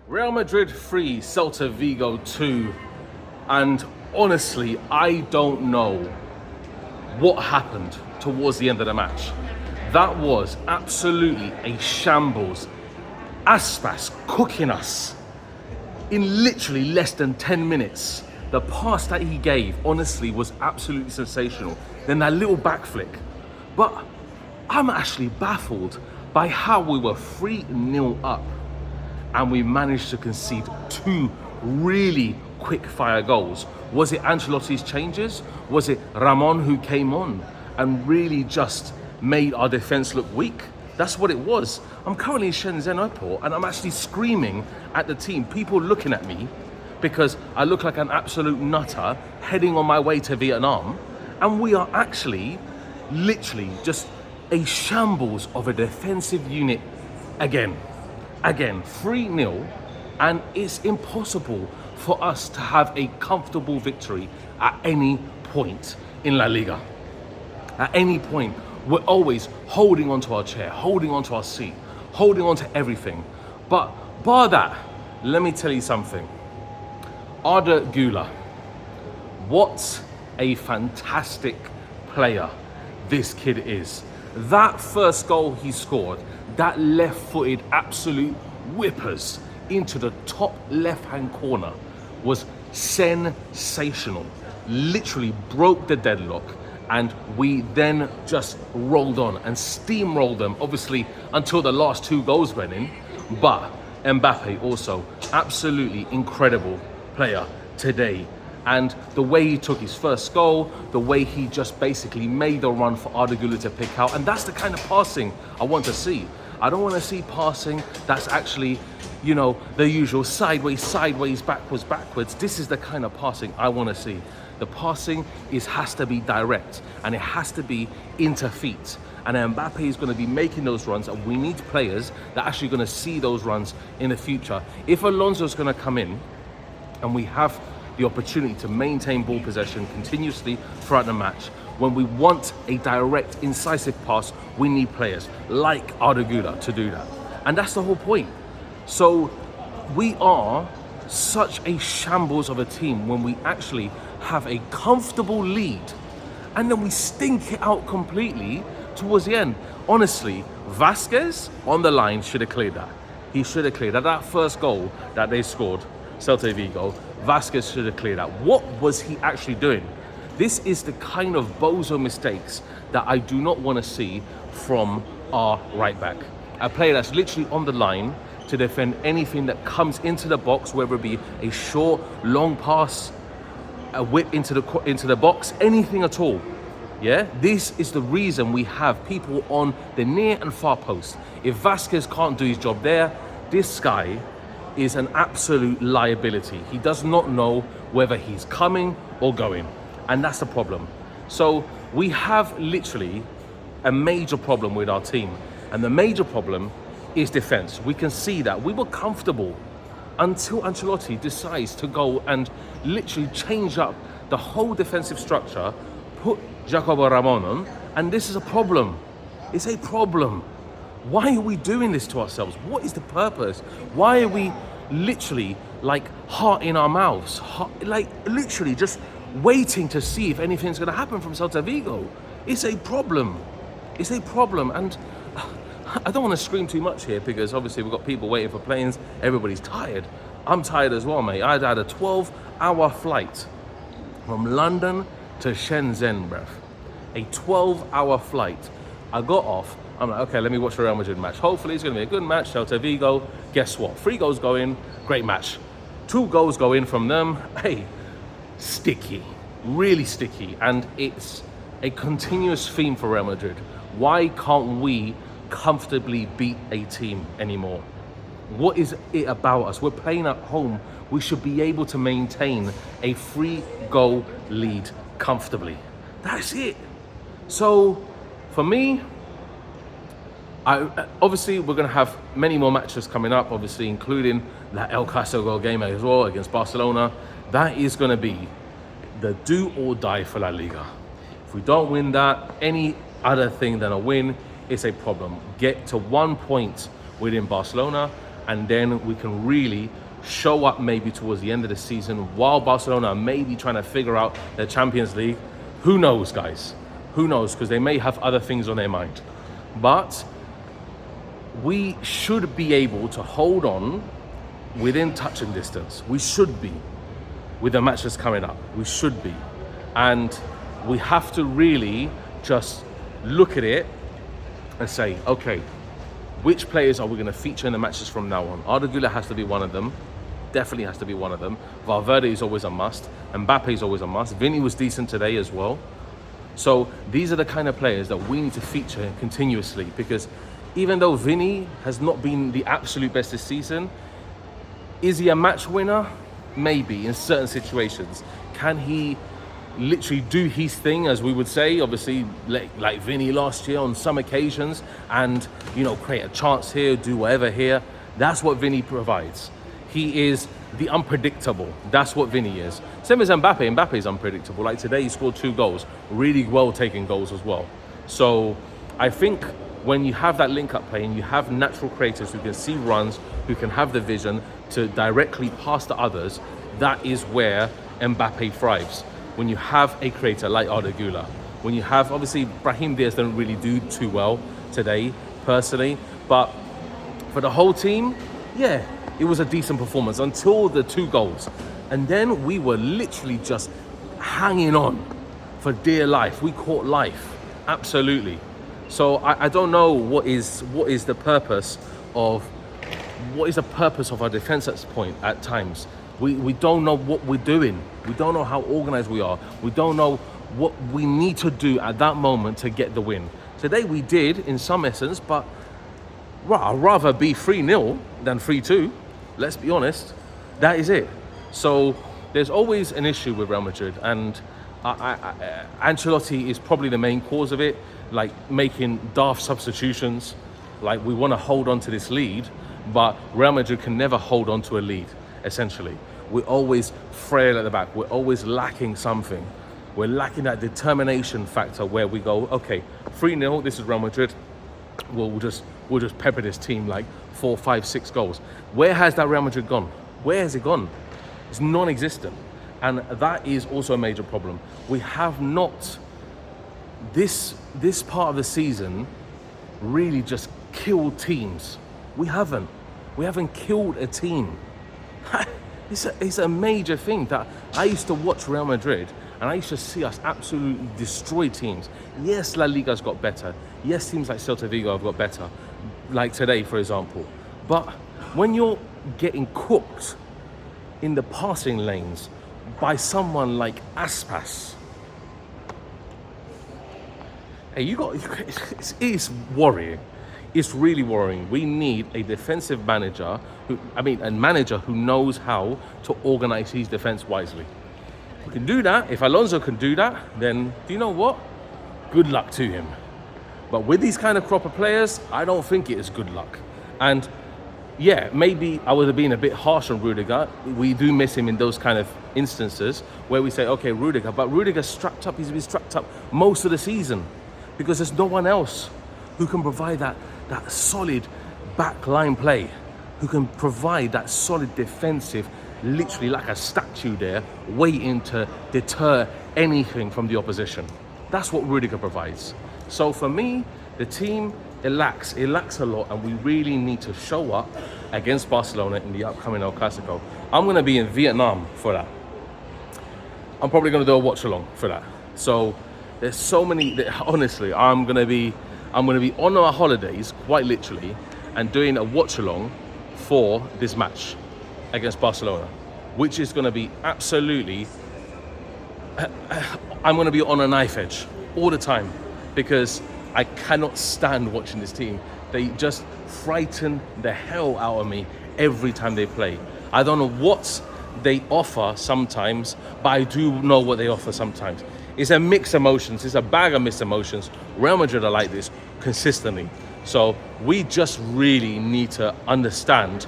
Real Madrid 3, Celta Vigo 2. And honestly, I don't know what happened towards the end of the match. That was absolutely a shambles. Aspas cooking us in literally less than 10 minutes. The pass that he gave, honestly, was absolutely sensational. Then that little back flick. But I'm actually baffled by how we were 3-0 up and we managed to concede 2 really quick fire goals. Was it Ancelotti's changes? Was it Ramon who came on and really just made our defense look weak? That's what it was. I'm currently in Shenzhen Airport and I'm actually screaming at the team. People looking at me because I look like an absolute nutter heading on my way to Vietnam. And we are actually literally just a shambles of a defensive unit again. 3-0, and it's impossible for us to have a comfortable victory at any point in La Liga. At any point, we're always holding onto our chair, holding onto our seat, holding onto everything. But bar that, let me tell you something. Arda Guler, what a fantastic player this kid is. That first goal he scored, that left-footed absolute whippers into the top left-hand corner was sensational. Literally broke the deadlock, and we then just rolled on and steamrolled them, obviously, until the last 2 goals went in. But Mbappe also, absolutely incredible player today. And the way he took his first goal, the way he just basically made the run for Arda Guler to pick out. And that's the kind of passing I want to see. I don't want to see passing that's actually, the usual sideways, backwards. This is the kind of passing I want to see. The passing has to be direct and it has to be into feet. And Mbappe is going to be making those runs, and we need players that are actually going to see those runs in the future. If Alonso's going to come in and we have the opportunity to maintain ball possession continuously throughout the match, when we want a direct, incisive pass, we need players like Arda Guler to do that. And that's the whole point. So we are such a shambles of a team when we actually have a comfortable lead and then we stink it out completely towards the end. Honestly, Vasquez on the line should have cleared that. He should have cleared that. That first goal that they scored, Celta Vigo, Vasquez should have cleared that. What was he actually doing? This is the kind of bozo mistakes that I do not want to see from our right back. A player that's literally on the line to defend anything that comes into the box, whether it be a short, long pass, a whip into the box, anything at all. Yeah, this is the reason we have people on the near and far post. If Vasquez can't do his job there, this guy is an absolute liability. He does not know whether he's coming or going. And that's the problem. So we have literally a major problem with our team. And the major problem is defense. We can see that. We were comfortable until Ancelotti decides to go and literally change up the whole defensive structure, put Jacobo Ramon on, and this is a problem. It's a problem. Why are we doing this to ourselves? What is the purpose? Why are we literally like heart in our mouths? Like literally just waiting to see if anything's going to happen from Celta Vigo. It's a problem. It's a problem. And I don't want to scream too much here because obviously we've got people waiting for planes. Everybody's tired. I'm tired as well, mate. I had a 12-hour flight from London to Shenzhen, bruv. A 12-hour flight. I got off. I'm like, okay, let me watch the Real Madrid match. Hopefully it's going to be a good match. Celta Vigo. Guess what? 3 goals go in. Great match. 2 goals go in from them. Hey, sticky. Really sticky. And it's a continuous theme for Real Madrid. Why can't we comfortably beat a team anymore? What is it about us? We're playing at home. We should be able to maintain a 3-goal lead comfortably. That's it. So for me, obviously we're going to have many more matches coming up, obviously including that El Clasico game as well against Barcelona. That is going to be the do or die for La Liga. If we don't win that, any other thing than a win is a problem. Get to 1 point within Barcelona and then we can really show up maybe towards the end of the season while Barcelona are maybe trying to figure out their Champions League. Who knows, guys? Who knows? Because they may have other things on their mind. But we should be able to hold on within touching distance. We should be, with the matches coming up. We should be. And we have to really just look at it and say, okay, which players are we going to feature in the matches from now on? ARDA GULER has to be one of them. Definitely has to be one of them. Valverde is always a must. Mbappe is always a must. Vinny was decent today as well. So these are the kind of players that we need to feature continuously, because even though Vinny has not been the absolute best this season, is he a match winner? Maybe in certain situations. Can he literally do his thing, as we would say, obviously like Vinny last year on some occasions, and create a chance here, do whatever here? That's what Vinny provides. He is the unpredictable. That's what Vinny is. Same as Mbappe. Mbappe is unpredictable. Like today, he scored 2 goals, really well taken goals as well. So I think when you have that link-up play and you have natural creators who can see runs, who can have the vision to directly pass to others, that is where Mbappe thrives. When you have a creator like ARDA GULER, when you have, obviously, Brahim Diaz didn't really do too well today, personally, but for the whole team, yeah, it was a decent performance until the 2 goals. And then we were literally just hanging on for dear life. We caught life, absolutely. So I don't know what is the purpose of our defense at this point at times. We don't know what we're doing. We don't know how organized we are. We don't know what we need to do at that moment to get the win. Today we did in some essence, but I'd rather be 3-0 than 3-2. Let's be honest. That is it. So there's always an issue with Real Madrid, and Ancelotti is probably the main cause of it, like making daft substitutions. Like, we want to hold on to this lead, but Real Madrid can never hold on to a lead, essentially. We're always frail at the back. We're always lacking something. We're lacking that determination factor where we go, okay, 3-0, this is Real Madrid. We'll just pepper this team like 4, 5, 6 goals. Where has that Real Madrid gone? Where has it gone? It's non-existent. And that is also a major problem. We have not, this part of the season, really just killed teams. We haven't killed a team. It's a major thing that I used to watch Real Madrid and I used to see us absolutely destroy teams. Yes, LaLiga's got better. Yes, teams like Celta Vigo have got better, like today, for example. But when you're getting cooked in the passing lanes by someone like Aspas, hey, it's worrying. It's really worrying. We need a defensive manager a manager who knows how to organize his defense wisely. If we can do that, if Alonso can do that, then do you know what? Good luck to him. But with these kind of crop of players, I don't think it is good luck. And yeah, maybe I would have been a bit harsh on Rudiger. We do miss him in those kind of instances where we say, okay, Rudiger, but Rudiger's strapped up. He's been strapped up most of the season because there's no one else who can provide that solid backline play, who can provide that solid defensive, literally like a statue there, waiting to deter anything from the opposition. That's what Rudiger provides. So for me, the team, it lacks a lot, and we really need to show up against Barcelona in the upcoming El Clasico. I'm going to be in Vietnam for that. I'm probably going to do a watch along for that. So there's so many, honestly, I'm going to be on our holidays, quite literally, and doing a watch along for this match against Barcelona, which is going to be absolutely, I'm going to be on a knife edge all the time because I cannot stand watching this team. They just frighten the hell out of me every time they play. I don't know what they offer sometimes, but I do know what they offer sometimes. It's a mixed emotions. It's a bag of mixed emotions. Real Madrid are like this consistently. So we just really need to understand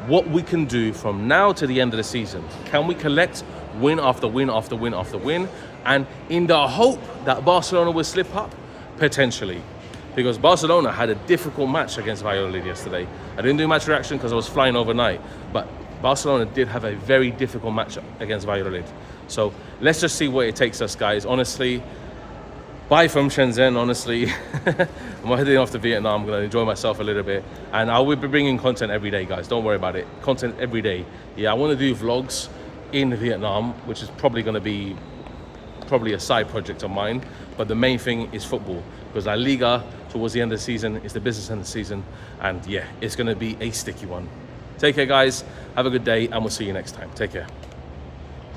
what we can do from now to the end of the season. Can we collect win after win after win after win? And in the hope that Barcelona will slip up, potentially. because Barcelona had a difficult match against Valladolid yesterday. I didn't do match reaction because I was flying overnight, but Barcelona did have a very difficult match against Valladolid. So let's just see what it takes us, guys. Honestly, bye from Shenzhen, honestly. I'm heading off to Vietnam. I'm going to enjoy myself a little bit. And I will be bringing content every day, guys. Don't worry about it. Content every day. Yeah, I want to do vlogs in Vietnam, which is probably going to be a side project of mine. But the main thing is football. Because LaLiga, towards the end of the season, is the business end of the season. And yeah, it's going to be a sticky one. Take care, guys. Have a good day, and we'll see you next time. Take care.